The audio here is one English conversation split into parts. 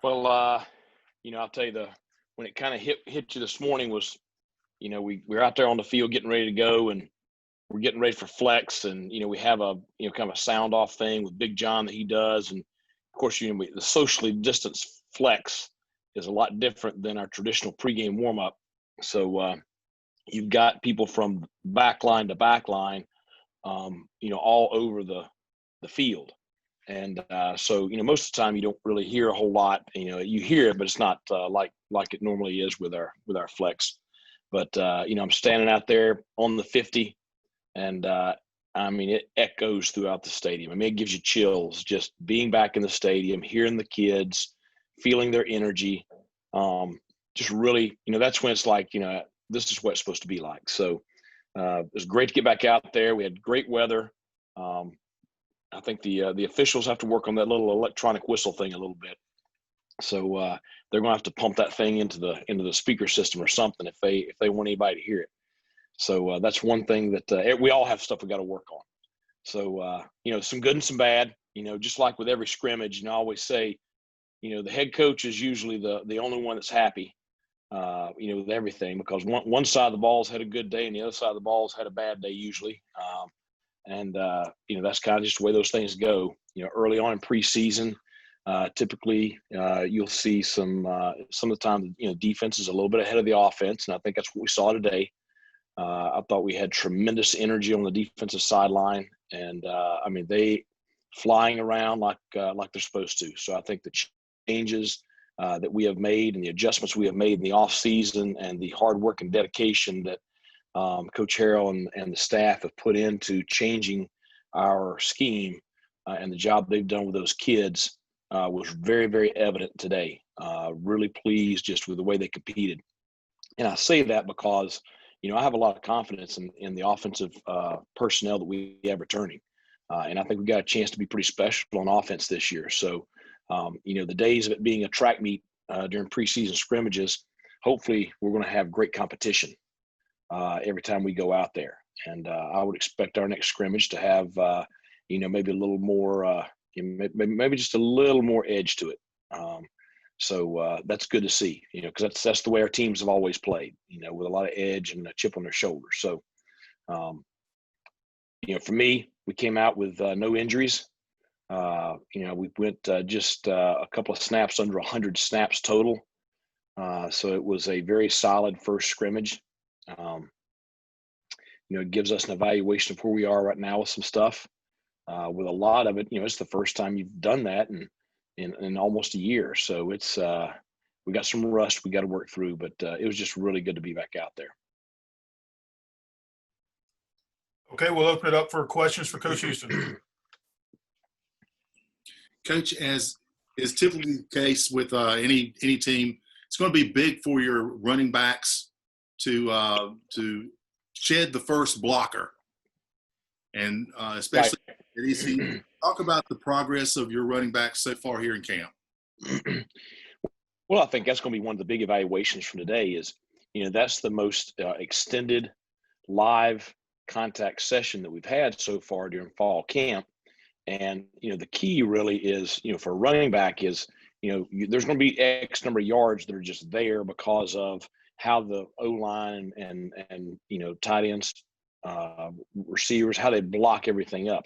Well, I'll tell you when it kind of hit you this morning was, we're out there on the field getting ready to go, and we're getting ready for flex, and we have a kind of a sound off thing with Big John that he does, and of course the socially distanced flex is a lot different than our traditional pregame warm up. So you've got people from back line to back line, all over the field. And so, most of the time you don't really hear a whole lot. You hear it, but it's not like it normally is with our flex. But I'm standing out there on the 50, and it echoes throughout the stadium. It gives you chills just being back in the stadium, hearing the kids, feeling their energy. Just really, that's when it's like, this is what it's supposed to be like. So it was great to get back out there. We had great weather. I think the officials have to work on that little electronic whistle thing a little bit. So they're going to have to pump that thing into the speaker system or something if they want anybody to hear it. So that's one thing that we all have stuff we got to work on. So some good and some bad. Just like with every scrimmage, I always say, the head coach is usually the only one that's happy, with everything, because one side of the ball's had a good day and the other side of the ball's had a bad day usually. And that's kind of just the way those things go. Early on in preseason, typically you'll see some of the time, defense is a little bit ahead of the offense, and I think that's what we saw today. I thought we had tremendous energy on the defensive sideline, and they flying around like they're supposed to. So I think the changes that we have made and the adjustments we have made in the off season and the hard work and dedication that Coach Harrell and the staff have put into changing our scheme and the job they've done with those kids was very, very evident today. Really pleased just with the way they competed. And I say that because, I have a lot of confidence in the offensive personnel that we have returning. And I think we've got a chance to be pretty special on offense this year. So, the days of it being a track meet during preseason scrimmages, hopefully we're going to have great competition every time we go out there. And I would expect our next scrimmage to have, maybe a little more, maybe just a little more edge to it. So that's good to see, because that's the way our teams have always played, with a lot of edge and a chip on their shoulder. So, for me, we came out with no injuries. We went just a couple of snaps under 100 snaps total. So it was a very solid first scrimmage. It gives us an evaluation of where we are right now with some stuff. With a lot of it, it's the first time you've done that in almost a year. So it's we got some rust we got to work through, but it was just really good to be back out there. Okay, we'll open it up for questions for Coach Houston. Coach, as is typically the case with any team, it's going to be big for your running backs to shed the first blocker, and especially at ECU. Talk about the progress of your running backs so far here in camp. Well, I think that's going to be one of the big evaluations from today is, that's the most extended live contact session that we've had so far during fall camp. And, the key really is, for a running back is, there's going to be X number of yards that are just there because of how the O-line and tight ends, receivers, how they block everything up.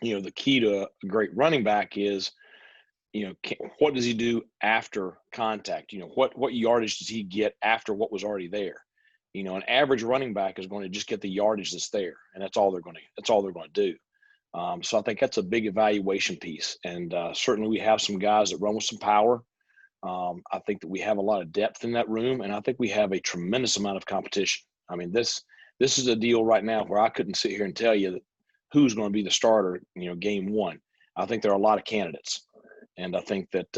The key to a great running back is, what does he do after contact? What yardage does he get after what was already there? An average running back is going to just get the yardage that's there, and that's all they're going to do. So I think that's a big evaluation piece. And certainly we have some guys that run with some power. I think that we have a lot of depth in that room, and I think we have a tremendous amount of competition. This is a deal right now where I couldn't sit here and tell you that who's going to be the starter, game one. I think there are a lot of candidates. And I think that,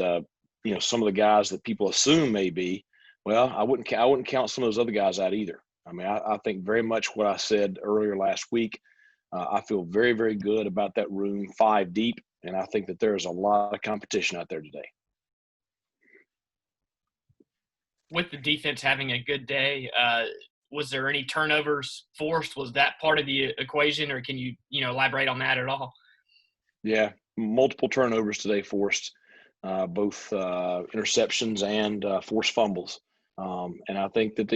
some of the guys that people assume may be, well, I wouldn't count some of those other guys out either. I think very much what I said earlier last week. I feel very, very good about that room 5 deep, and I think that there's a lot of competition out there today. With the defense having a good day, was there any turnovers forced? Was that part of the equation, or can you elaborate on that at all? Yeah, multiple turnovers today forced. both interceptions and forced fumbles. And I think that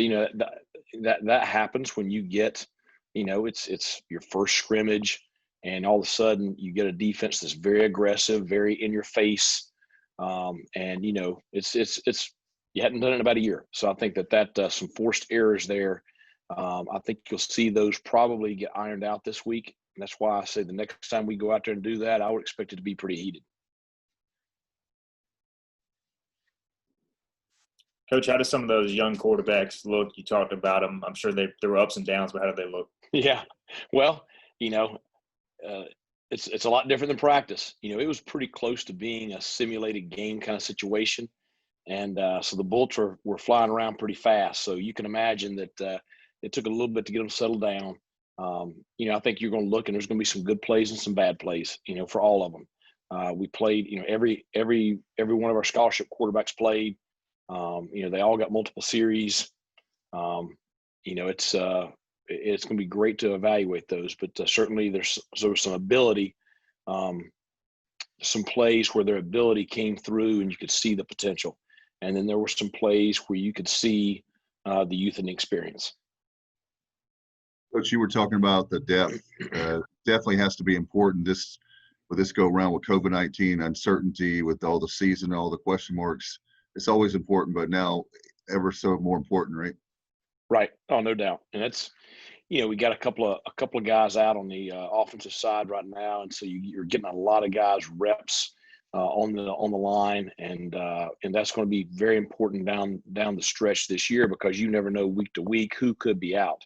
that happens when you get, it's your first scrimmage, and all of a sudden you get a defense that's very aggressive, very in your face, and it's you hadn't done it in about a year. So I think that some forced errors there. I think you'll see those probably get ironed out this week. And that's why I say the next time we go out there and do that, I would expect it to be pretty heated. Coach, how do some of those young quarterbacks look? You talked about them. I'm sure there were ups and downs, but how do they look? Yeah. Well, it's a lot different than practice. It was pretty close to being a simulated game kind of situation. And so the Bullets were flying around pretty fast. So you can imagine that it took a little bit to get them settled down. I think you're going to look, and there's going to be some good plays and some bad plays, for all of them. We played, every one of our scholarship quarterbacks played. They all got multiple series. It's going to be great to evaluate those, but certainly there was some ability, some plays where their ability came through and you could see the potential. And then there were some plays where you could see the youth and the experience. Coach, you were talking about the depth. Definitely has to be important with this go around with COVID-19 uncertainty, with all the season, all the question marks. It's always important, but now ever so more important, right? Right. Oh, no doubt. And it's, we got a couple of guys out on the offensive side right now, and so you're getting a lot of guys reps on the line, and that's going to be very important down the stretch this year, because you never know week to week who could be out.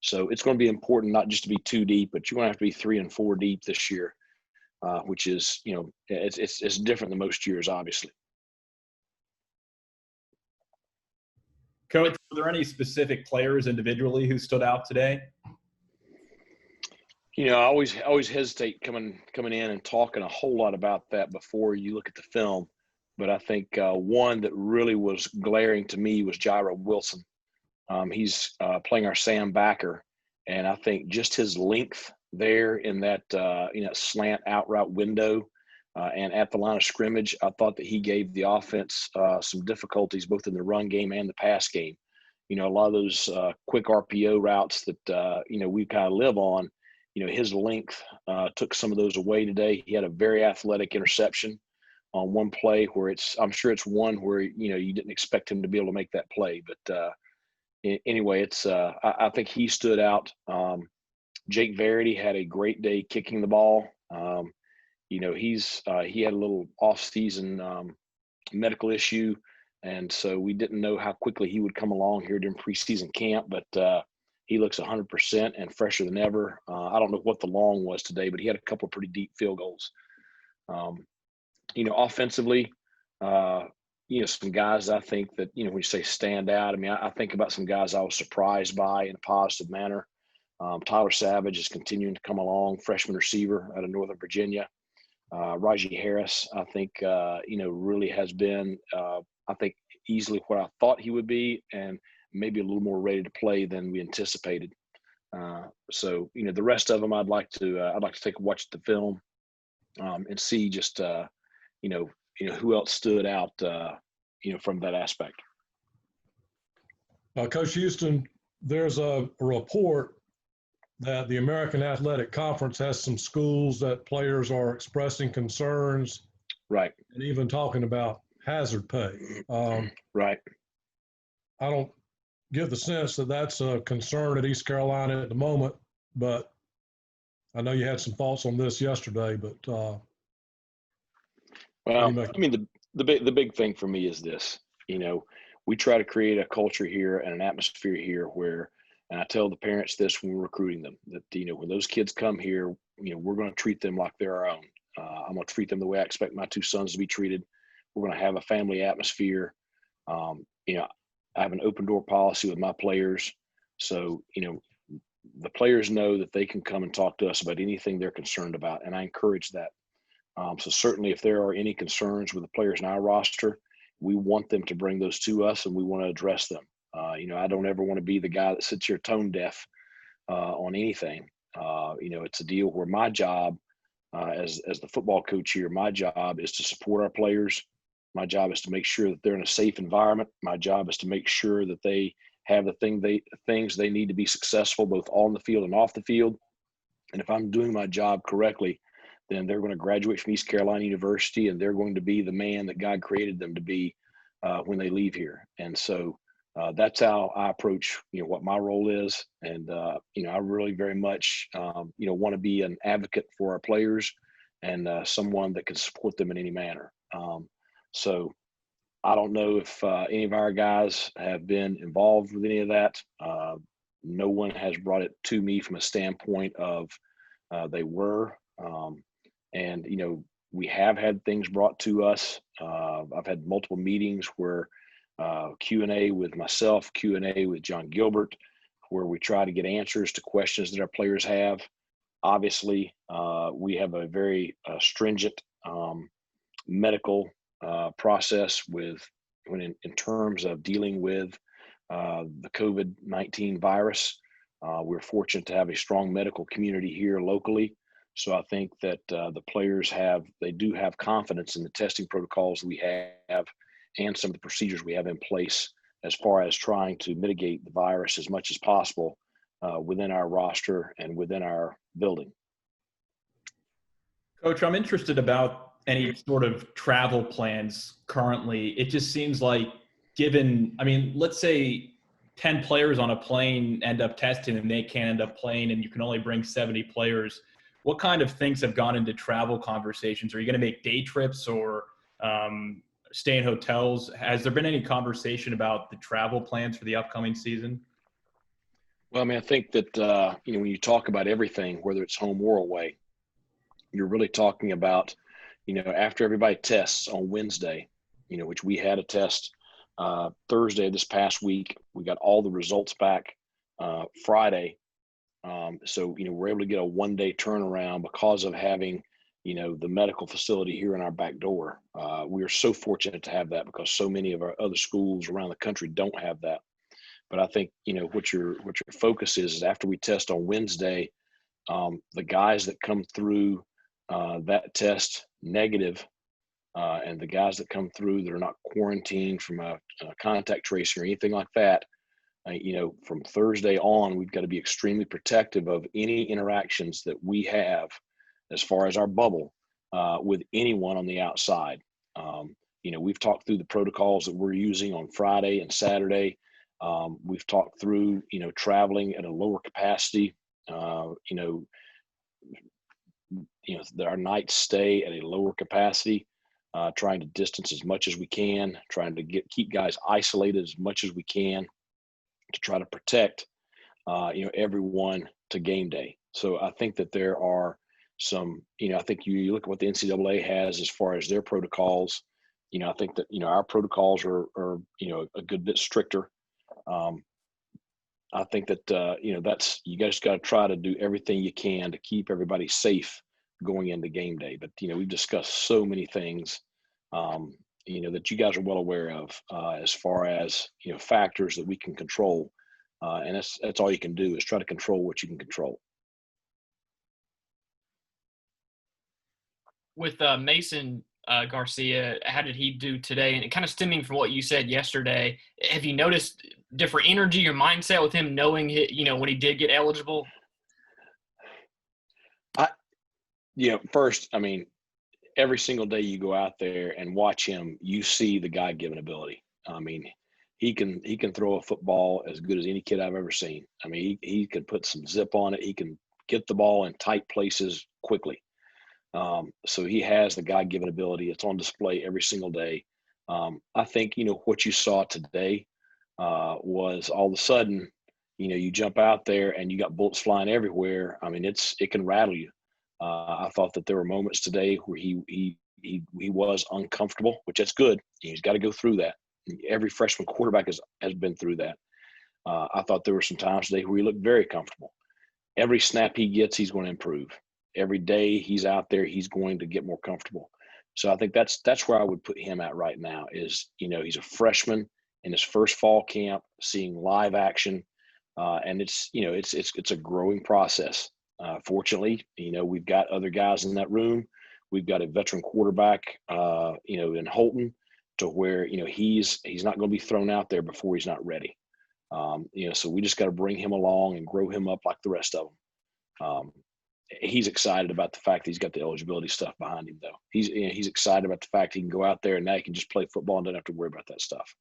So it's going to be important not just to be 2 deep, but you're going to have to be 3 and 4 deep this year, which is it's different than most years, obviously. Coach, were there any specific players individually who stood out today? I always hesitate coming in and talking a whole lot about that before you look at the film. But I think one that really was glaring to me was Jairo Wilson. He's playing our Sam backer, and I think just his length there in that slant out route window and at the line of scrimmage, I thought that he gave the offense some difficulties both in the run game and the pass game. A lot of those quick RPO routes that we kind of live on. His length took some of those away today. He had a very athletic interception on one play where I'm sure it's one where you didn't expect him to be able to make that play, but anyway, it's I think he stood out. Jake Verity had a great day kicking the ball. He had a little off-season medical issue, and so we didn't know how quickly he would come along here during preseason camp, but he looks 100% and fresher than ever. I don't know what the long was today, but he had a couple of pretty deep field goals. Offensively, some guys I think that, when you say stand out, I think about some guys I was surprised by in a positive manner. Tyler Savage is continuing to come along, freshman receiver out of Northern Virginia. Raji Harris, I think, really has been, I think, easily what I thought he would be, and maybe a little more ready to play than we anticipated. So, the rest of them, I'd like to take a watch at the film and see just, who else stood out, from that aspect. Coach Houston, there's a report that the American Athletic Conference has some schools that players are expressing concerns, right, and even talking about hazard pay. Right. I don't get the sense that that's a concern at East Carolina at the moment, but I know you had some thoughts on this yesterday. But well, the big thing for me is this. We try to create a culture here and an atmosphere here where. And I tell the parents this when we're recruiting them, that, when those kids come here, we're going to treat them like they're our own. I'm going to treat them the way I expect my 2 sons to be treated. We're going to have a family atmosphere. I have an open door policy with my players. So, the players know that they can come and talk to us about anything they're concerned about. And I encourage that. So certainly if there are any concerns with the players in our roster, we want them to bring those to us and we want to address them. I don't ever want to be the guy that sits here tone deaf on anything. It's a deal where my job as the football coach here, my job is to support our players My job is to make sure that they're in a safe environment. My job is to make sure that they have the things they need to be successful, both on the field and off the field. And if I'm doing my job correctly, then they're going to graduate from East Carolina University, and they're going to be the man that God created them to be when they leave here. And so that's how I approach, what my role is. And, I really very much, want to be an advocate for our players and someone that can support them in any manner. So I don't know if any of our guys have been involved with any of that. No one has brought it to me from a standpoint of they were. And, we have had things brought to us. I've had multiple meetings where Q&A with myself, Q&A with John Gilbert, where we try to get answers to questions that our players have. Obviously, we have a very stringent medical process in terms of dealing with the COVID-19 virus. We're fortunate to have a strong medical community here locally. So I think that the players do have confidence in the testing protocols we have and some of the procedures we have in place as far as trying to mitigate the virus as much as possible within our roster and within our building. Coach, I'm interested about any sort of travel plans currently. It just seems like let's say 10 players on a plane end up testing and they can't end up playing and you can only bring 70 players. What kind of things have gone into travel conversations? Are you going to make day trips or stay in hotels? Has there been any conversation about the travel plans for the upcoming season? Well, I think that, when you talk about everything, whether it's home or away, you're really talking about, after everybody tests on Wednesday, which we had a test Thursday this past week. We got all the results back Friday. So, we're able to get a one-day turnaround because of having, the medical facility here in our back door. We are so fortunate to have that because so many of our other schools around the country don't have that. But I think, what your focus is after we test on Wednesday, the guys that come through that test negative and the guys that come through that are not quarantined from a contact tracing or anything like that, from Thursday on, we've got to be extremely protective of any interactions that we have as far as our bubble with anyone on the outside. We've talked through the protocols that we're using on Friday and Saturday. We've talked through, traveling at a lower capacity, our night stay at a lower capacity, trying to distance as much as we can, trying to keep guys isolated as much as we can to try to protect, everyone to game day. So I think that there are some, I think you look at what the NCAA has as far as their protocols. I think that, our protocols are a good bit stricter. I think that, you guys got to try to do everything you can to keep everybody safe going into game day. But, we've discussed so many things, that you guys are well aware of as far as, factors that we can control. And that's all you can do is try to control what you can control. With Mason Garcia, how did he do today? And kind of stemming from what you said yesterday, have you noticed different energy or mindset with him knowing, when he did get eligible? First, every single day you go out there and watch him, you see the God-given ability. He can throw a football as good as any kid I've ever seen. He can put some zip on it. He can get the ball in tight places quickly. So he has the God-given ability. It's on display every single day. I think, what you saw today was all of a sudden, you jump out there and you got bullets flying everywhere. It can rattle you. I thought that there were moments today where he was uncomfortable, which that's good. He's got to go through that. Every freshman quarterback has been through that. I thought there were some times today where he looked very comfortable. Every snap he gets, he's going to improve. Every day he's out there, he's going to get more comfortable. So I think that's where I would put him at right now is, he's a freshman in his first fall camp, seeing live action. And it's a growing process. Fortunately, we've got other guys in that room. We've got a veteran quarterback, in Holton to where, he's not going to be thrown out there before he's not ready. So we just got to bring him along and grow him up like the rest of them. He's excited about the fact that he's got the eligibility stuff behind him, though. He's excited about the fact he can go out there and now he can just play football and doesn't have to worry about that stuff.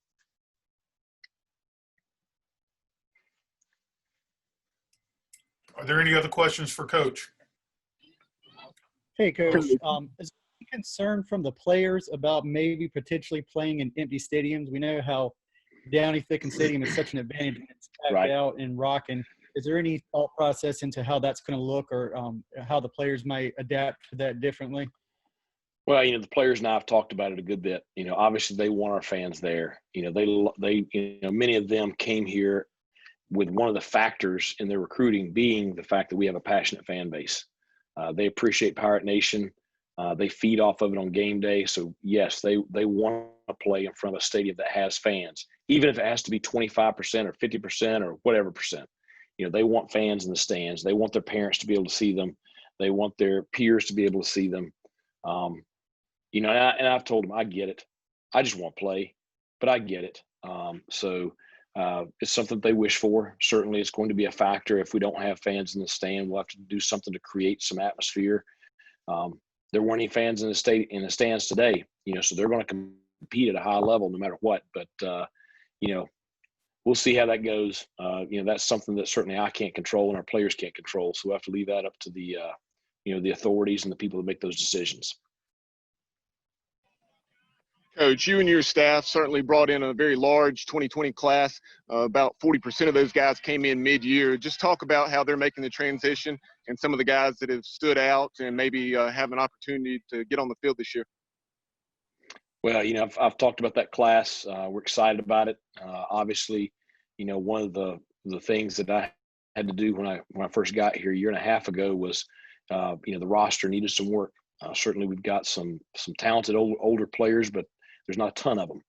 Are there any other questions for Coach? Hey, Coach. Is there any concern from the players about maybe potentially playing in empty stadiums? We know how Downey Thicken Stadium is such an advantage when it's packed Right. out and rocking. Is there any thought process into how that's going to look, or how the players might adapt to that differently? Well, the players and I have talked about it a good bit. Obviously they want our fans there. They many of them came here with one of the factors in their recruiting being the fact that we have a passionate fan base. They appreciate Pirate Nation. They feed off of it on game day. So yes, they want to play in front of a stadium that has fans, even if it has to be 25% or 50% or whatever percent. They want fans in the stands. They want their parents to be able to see them. They want their peers to be able to see them. And I've told them, I get it. I just want to play, but I get it. It's something that they wish for. Certainly it's going to be a factor. If we don't have fans in the stand, we'll have to do something to create some atmosphere. There weren't any fans in the stands today, so they're going to compete at a high level no matter what. But, we'll see how that goes. That's something that certainly I can't control and our players can't control. So we'll have to leave that up to the authorities and the people that make those decisions. Coach, you and your staff certainly brought in a very large 2020 class. About 40% of those guys came in mid-year. Just talk about how they're making the transition and some of the guys that have stood out and maybe have an opportunity to get on the field this year. Well, I've talked about that class. We're excited about it. Obviously, one of the things that I had to do when I first got here a year and a half ago was, the roster needed some work. Certainly, we've got some talented older players, but there's not a ton of them.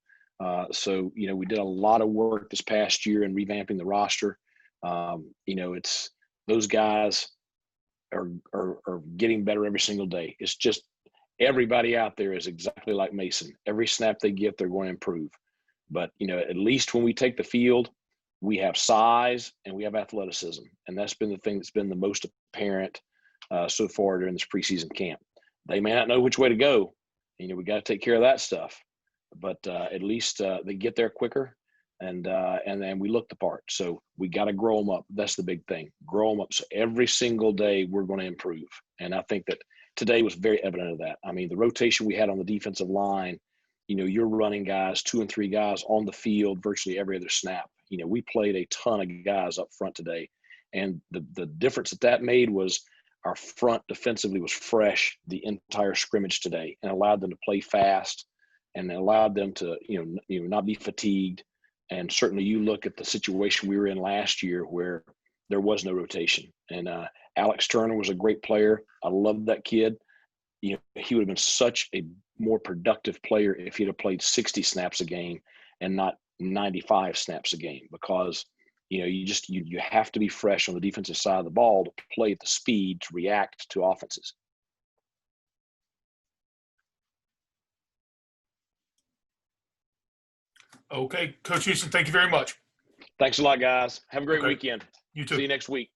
So we did a lot of work this past year in revamping the roster. It's those guys are getting better every single day. It's just everybody out there is exactly like Mason. Every snap they get, they're going to improve. But, at least when we take the field, we have size and we have athleticism. And that's been the thing that's been the most apparent so far during this preseason camp. They may not know which way to go. We got to take care of that stuff. But at least they get there quicker and then we look the part. So we got to grow them up. That's the big thing. Grow them up. So every single day we're going to improve. And I think that today was very evident of that. I mean, the rotation we had on the defensive line, you're running guys, 2 and 3 guys on the field virtually every other snap. We played a ton of guys up front today. And the difference that made was our front defensively was fresh the entire scrimmage today and allowed them to play fast and allowed them to, not be fatigued. And certainly you look at the situation we were in last year where there was no rotation. And Alex Turner was a great player. I loved that kid. He would have been such a more productive player if he'd have played 60 snaps a game and not 95 snaps a game, because you have to be fresh on the defensive side of the ball to play at the speed to react to offenses. Okay, Coach Houston, thank you very much. Thanks a lot, guys. Have a great weekend. You too. See you next week.